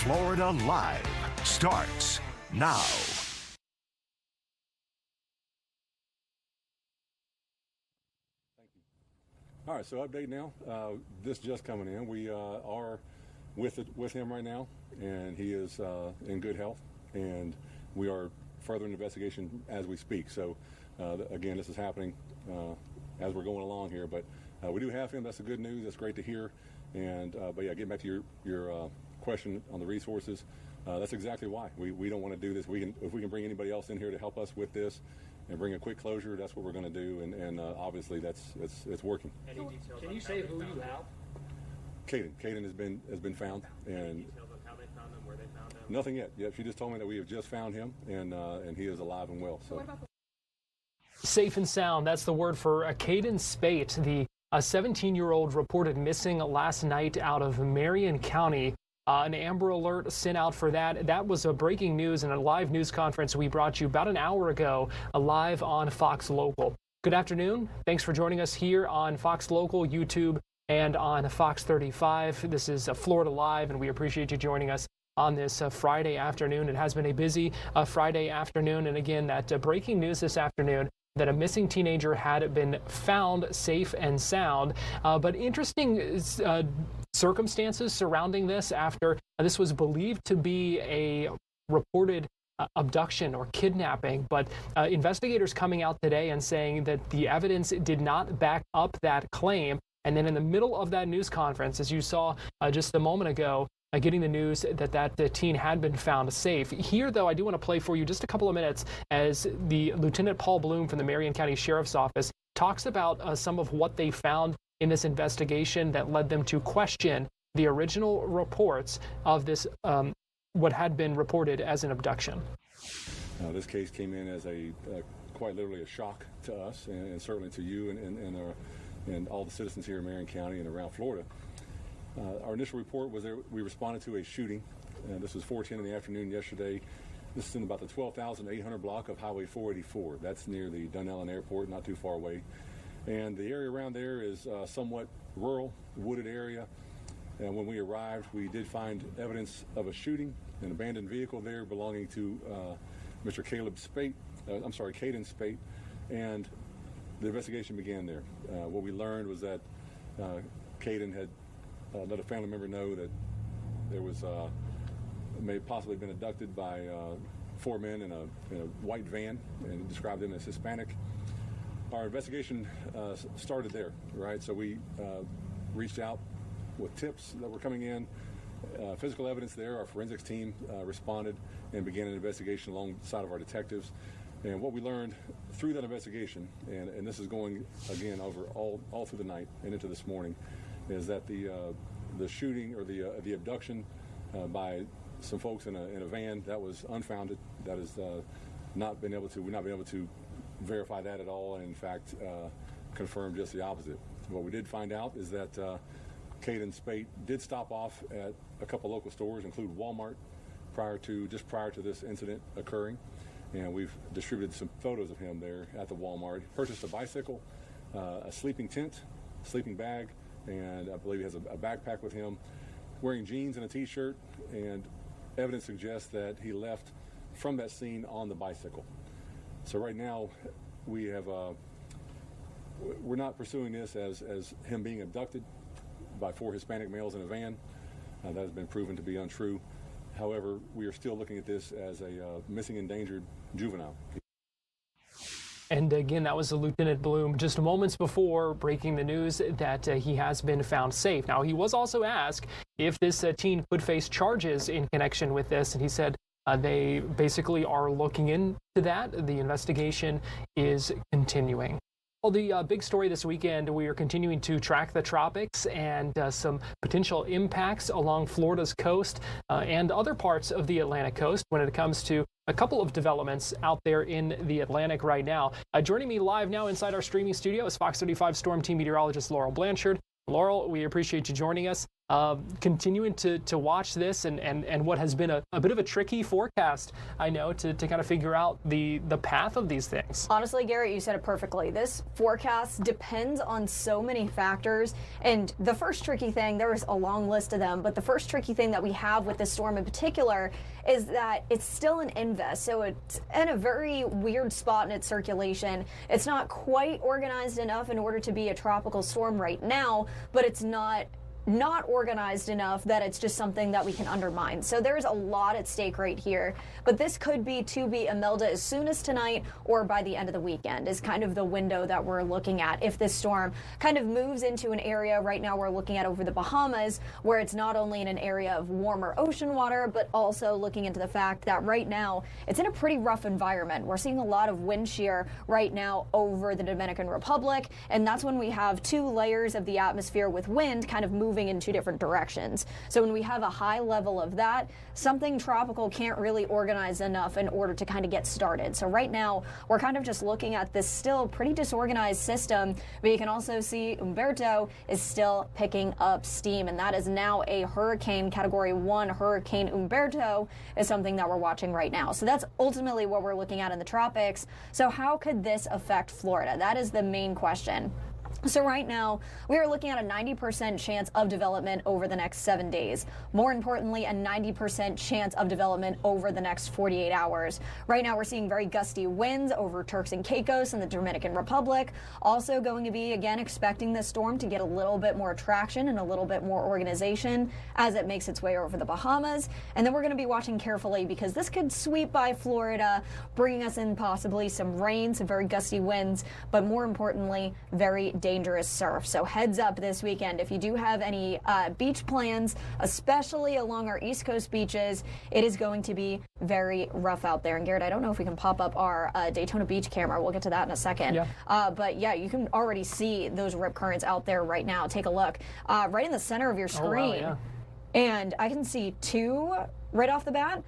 Florida Live starts now. All right, so update now. This just coming in. We are with him right now, and he is in good health, and we are furthering the investigation as we speak. So, again, this is happening as we're going along here, but we do have him. That's the good news. That's great to hear. And but yeah, getting back to your question on the resources, that's exactly why we don't want to do this. If we can bring anybody else in here to help us with this and bring a quick closure, that's what we're going to do, and obviously it's working. Can you say who you have? Caden has been found, and any details on how they found him, where they found him? Nothing yet. Yeah, she just told me that we have just found him, and he is alive and well. So safe and sound. That's the word for Caden Spate, the 17-year-old reported missing last night out of Marion County. An Amber Alert sent out for that. That was a breaking news in a live news conference we brought you about an hour ago, live on Fox Local. Good afternoon. Thanks for joining us here on Fox Local, YouTube, and on Fox 35. This is Florida Live, and we appreciate you joining us on this Friday afternoon. It has been a busy Friday afternoon, and again, that breaking news this afternoon that a missing teenager had been found safe and sound. But interesting circumstances surrounding this after this was believed to be a reported abduction or kidnapping. But investigators coming out today and saying that the evidence did not back up that claim. And then in the middle of that news conference, as you saw just a moment ago, getting the news that the teen had been found safe. Here, though, I do want to play for you just a couple of minutes as the Lieutenant Paul Bloom from the Marion County Sheriff's Office talks about some of what they found in this investigation that led them to question the original reports of this, what had been reported as an abduction. This case came in as quite literally a shock to us, and certainly to you and all the citizens here in Marion County and around Florida. Our initial report was that we responded to a shooting. This was 4:10 in the afternoon yesterday. This is in about the 12,800 block of Highway 484. That's near the Dunnellon Airport, not too far away. And the area around there is somewhat rural, wooded area. And when we arrived, we did find evidence of a shooting, an abandoned vehicle there belonging to Mr. Caden Spate, and the investigation began there. What we learned was that Caden had let a family member know that there was may have possibly been abducted by 4 men in a white van, and described them as Hispanic. Our investigation started there, right? So we reached out with tips that were coming in, physical evidence there. Our forensics team responded and began an investigation alongside of our detectives. And what we learned through that investigation, and this is going again over all through the night and into this morning, is that the shooting or the abduction by some folks in a van, that was unfounded. That is we've not been able to verify that at all, and in fact confirm just the opposite. What we did find out is that Caden Spate did stop off at a couple local stores, including Walmart, prior to this incident occurring, and we've distributed some photos of him there at the Walmart. He purchased a bicycle, a sleeping tent, sleeping bag, and I believe he has a backpack with him, wearing jeans and a t-shirt, and evidence suggests that he left from that scene on the bicycle. So right now, we're not pursuing this as him being abducted by 4 Hispanic males in a van. That has been proven to be untrue. However, we are still looking at this as a missing endangered juvenile. And again, that was Lieutenant Bloom just moments before breaking the news that he has been found safe. Now, he was also asked if this teen could face charges in connection with this, and he said they basically are looking into that. The investigation is continuing. Well, the big story this weekend, we are continuing to track the tropics and some potential impacts along Florida's coast and other parts of the Atlantic coast when it comes to a couple of developments out there in the Atlantic right now. Joining me live now inside our streaming studio is Fox 35 Storm Team meteorologist Laurel Blanchard. Laurel, we appreciate you joining us. continuing to watch this and what has been a bit of a tricky forecast, I know, to kind of figure out the path of these things. Honestly, Garrett, you said it perfectly. This forecast depends on so many factors. And the first tricky thing, there was a long list of them, but the first tricky thing that we have with this storm in particular is that it's still an invest. So it's in a very weird spot in its circulation. It's not quite organized enough in order to be a tropical storm right now, but it's not organized enough that it's just something that we can undermine. So there's a lot at stake right here. But this could be to be Imelda as soon as tonight or by the end of the weekend is kind of the window that we're looking at. If this storm kind of moves into an area right now we're looking at over the Bahamas, where it's not only in an area of warmer ocean water, but also looking into the fact that right now it's in a pretty rough environment. We're seeing a lot of wind shear right now over the Dominican Republic, and that's when we have two layers of the atmosphere with wind kind of moving in two different directions. So when we have a high level of that, something tropical can't really organize enough in order to kind of get started. So right now, we're kind of just looking at this still pretty disorganized system, but you can also see Humberto is still picking up steam, and that is now a hurricane. Category 1 Hurricane Humberto is something that we're watching right now. So that's ultimately what we're looking at in the tropics. So how could this affect Florida? That is the main question. So right now, we are looking at a 90% chance of development over the next 7 days. More importantly, a 90% chance of development over the next 48 hours. Right now, we're seeing very gusty winds over Turks and Caicos and the Dominican Republic. Also going to be, again, expecting this storm to get a little bit more traction and a little bit more organization as it makes its way over the Bahamas. And then we're going to be watching carefully because this could sweep by Florida, bringing us in possibly some rain, some very gusty winds, but more importantly, very dangerous surf. So heads up this weekend. If you do have any beach plans, especially along our East Coast beaches, it is going to be very rough out there. And Garrett, I don't know if we can pop up our Daytona Beach camera. We'll get to that in a second. Yeah. But yeah, you can already see those rip currents out there right now. Take a look. Right in the center of your screen. Oh, wow, yeah. And I can see two right off the bat.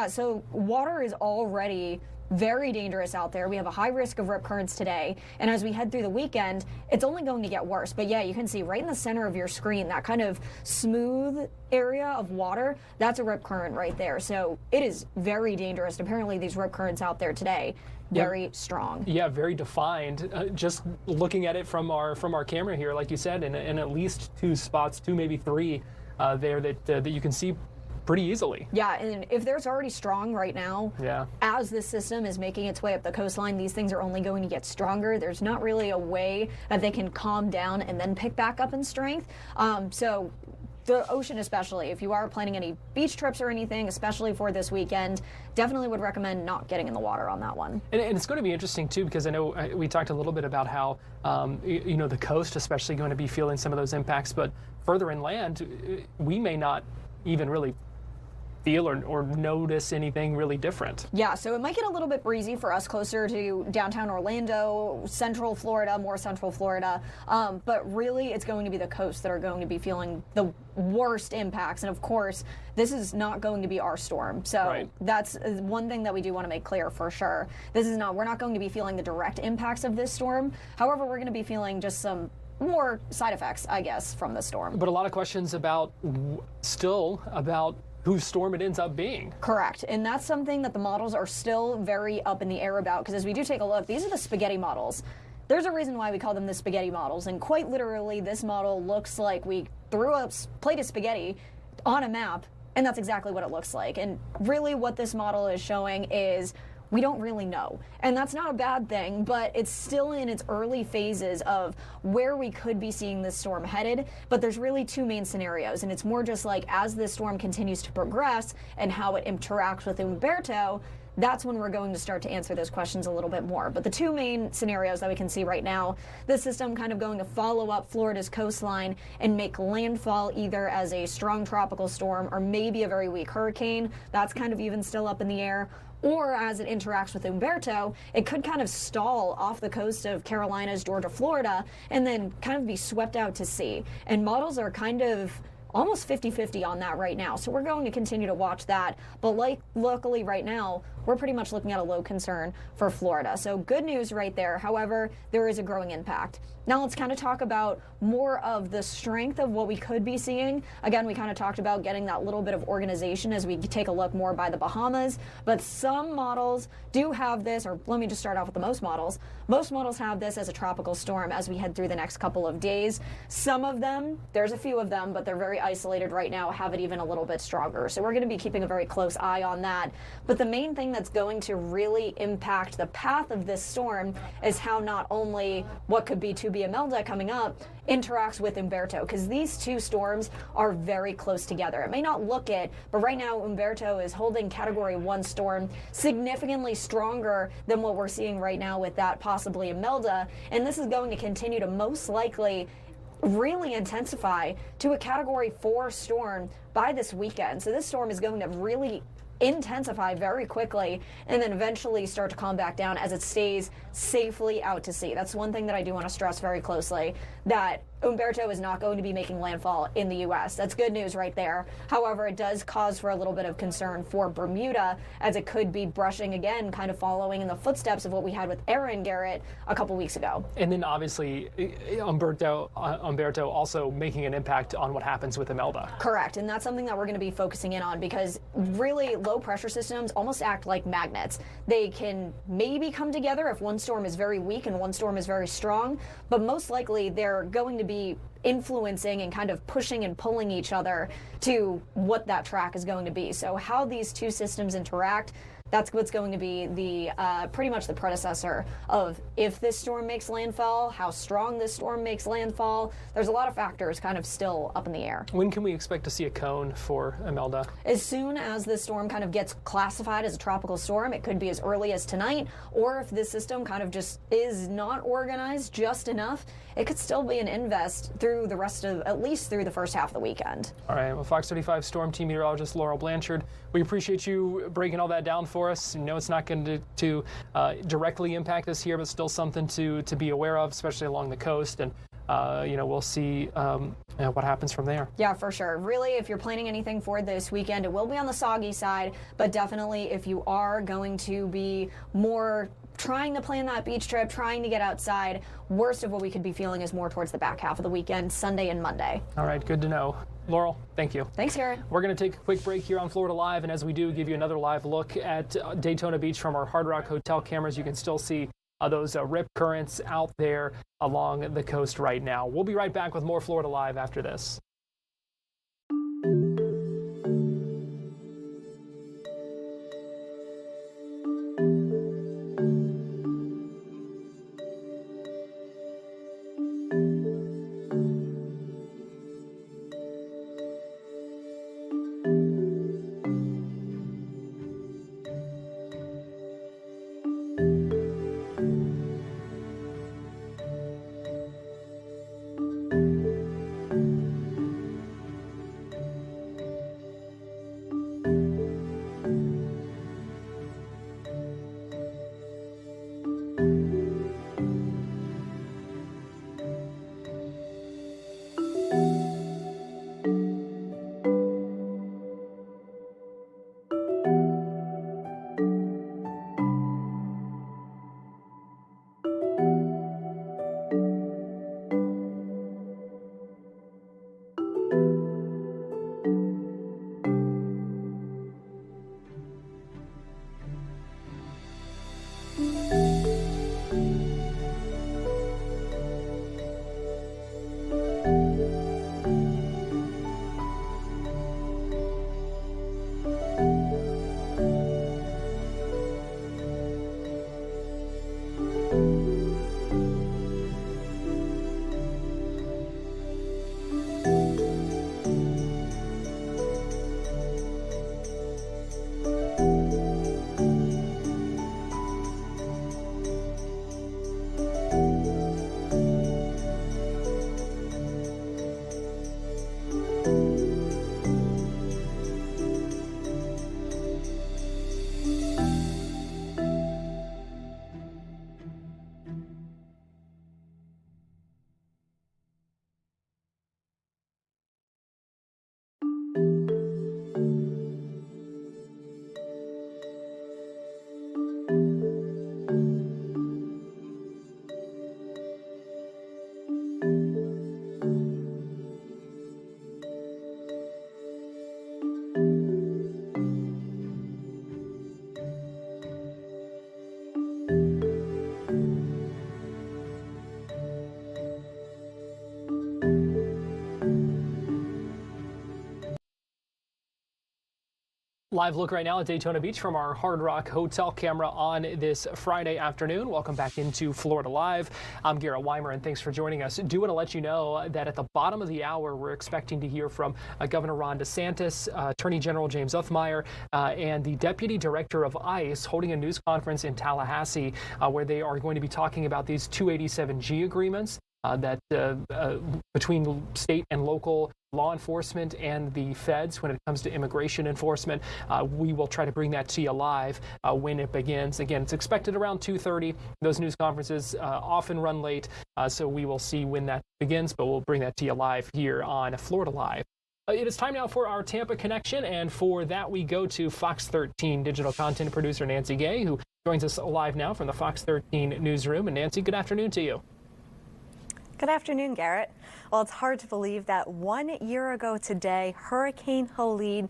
So water is already very dangerous out there. We have a high risk of rip currents today, and as we head through the weekend, it's only going to get worse. But yeah, you can see right in the center of your screen, that kind of smooth area of water, that's a rip current right there. So it is very dangerous. Apparently these rip currents out there today, very strong. Yeah, very defined. Just looking at it from our camera here, like you said, in at least two spots, two, maybe three there that you can see pretty easily. Yeah, and if there's already strong right now, as this system is making its way up the coastline, these things are only going to get stronger. There's not really a way that they can calm down and then pick back up in strength. So the ocean especially, if you are planning any beach trips or anything, especially for this weekend, definitely would recommend not getting in the water on that one. And it's going to be interesting too, because I know we talked a little bit about how, the coast especially going to be feeling some of those impacts, but further inland, we may not even really feel or notice anything really different. Yeah, so it might get a little bit breezy for us closer to downtown Orlando, central Florida, more central Florida, but really it's going to be the coast that are going to be feeling the worst impacts. And of course, this is not going to be our storm. So that's one thing that we do want to make clear for sure. We're not going to be feeling the direct impacts of this storm. However, we're going to be feeling just some more side effects, I guess, from the storm. But a lot of questions about whose storm it ends up being. Correct. And that's something that the models are still very up in the air about, because as we do take a look, these are the spaghetti models. There's a reason why we call them the spaghetti models, and quite literally this model looks like we threw a plate of spaghetti on a map, and that's exactly what it looks like. And really what this model is showing is we don't really know. And that's not a bad thing, but it's still in its early phases of where we could be seeing this storm headed. But there's really two main scenarios, and it's more just like as this storm continues to progress and how it interacts with Humberto, that's when we're going to start to answer those questions a little bit more. But the two main scenarios that we can see right now, this system kind of going to follow up Florida's coastline and make landfall either as a strong tropical storm or maybe a very weak hurricane. That's kind of even still up in the air. Or as it interacts with Humberto, it could kind of stall off the coast of Carolinas, Georgia, Florida, and then kind of be swept out to sea. And models are kind of almost 50-50 on that right now. So we're going to continue to watch that. But luckily right now, we're pretty much looking at a low concern for Florida. So good news right there. However, there is a growing impact. Now let's kind of talk about more of the strength of what we could be seeing. Again, we kind of talked about getting that little bit of organization as we take a look more by the Bahamas, but some models do have this, or let me just start off with the most models. Most models have this as a tropical storm as we head through the next couple of days. Some of them, there's a few of them, but they're very isolated right now, have it even a little bit stronger. So we're going to be keeping a very close eye on that. But the main thing that's going to really impact the path of this storm is how not only what could be Imelda coming up interacts with Humberto, because these two storms are very close together. It may not look it, but right now Humberto is holding Category 1 storm significantly stronger than what we're seeing right now with that possibly Imelda, and this is going to continue to most likely really intensify to a Category 4 storm by this weekend. So this storm is going to really intensify very quickly and then eventually start to calm back down as it stays safely out to sea. That's one thing that I do want to stress very closely, that Humberto is not going to be making landfall in the U.S. That's good news right there. However, it does cause for a little bit of concern for Bermuda, as it could be brushing again, kind of following in the footsteps of what we had with Aaron Garrett a couple weeks ago. And then obviously Humberto also making an impact on what happens with Imelda. Correct, and that's something that we're going to be focusing in on, because really low pressure systems almost act like magnets. They can maybe come together if one storm is very weak and one storm is very strong, but most likely they're going to be influencing and kind of pushing and pulling each other to what that track is going to be. So how these two systems interact, that's what's going to be the pretty much the predecessor of if this storm makes landfall, how strong this storm makes landfall. There's a lot of factors kind of still up in the air. When can we expect to see a cone for Imelda? As soon as this storm kind of gets classified as a tropical storm, it could be as early as tonight, or if this system kind of just is not organized just enough, it could still be an invest through the rest of, at least through the first half of the weekend. All right, well, Fox 35 Storm Team Meteorologist Laurel Blanchard, we appreciate you breaking all that down for us. You know it's not going to directly impact us here, but still something to be aware of, especially along the coast. And we'll see what happens from there. Yeah, for sure. Really, if you're planning anything for this weekend, it will be on the soggy side, but definitely if you are going to be more trying to plan that beach trip, trying to get outside, worst of what we could be feeling is more towards the back half of the weekend, Sunday and Monday. All right, good to know. Laurel, thank you. Thanks, Garrett. We're going to take a quick break here on Florida Live, and as we do, give you another live look at Daytona Beach from our Hard Rock Hotel cameras. You can still see those rip currents out there along the coast right now. We'll be right back with more Florida Live after this. Live look right now at Daytona Beach from our Hard Rock Hotel camera on this Friday afternoon. Welcome back into Florida Live. I'm Garrett Weimer, and thanks for joining us. Do want to let you know that at the bottom of the hour, we're expecting to hear from Governor Ron DeSantis, Attorney General James Uthmeier, and the Deputy Director of ICE holding a news conference in Tallahassee where they are going to be talking about these 287G agreements that between state and local law enforcement and the feds when it comes to immigration enforcement. We will try to bring that to you live when it begins. Again, it's expected around 2:30. Those news conferences often run late, so we will see when that begins, but we'll bring that to you live here on Florida Live. It is time now for our Tampa Connection, and for that we go to Fox 13 digital content producer Nancy Gay, who joins us live now from the Fox 13 newsroom. And Nancy, good afternoon to you. Good afternoon, Garrett. Well, it's hard to believe that 1 year ago today, Hurricane Helene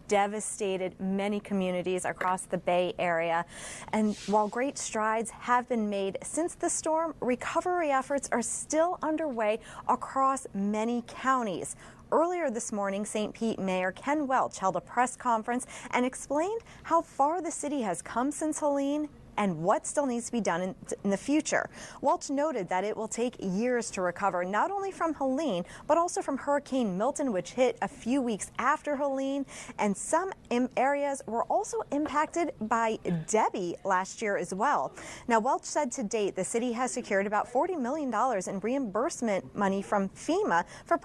devastated many communities across the Bay Area. And while great strides have been made since the storm, recovery efforts are still underway across many counties. Earlier this morning, St. Pete Mayor Ken Welch held a press conference and explained how far the city has come since Helene and what still needs to be done in the future. Welch noted that it will take years to recover, not only from Helene, but also from Hurricane Milton, which hit a few weeks after Helene. And some areas were also impacted by Debbie last year as well. Now, Welch said to date, the city has secured about $40 million in reimbursement money from FEMA for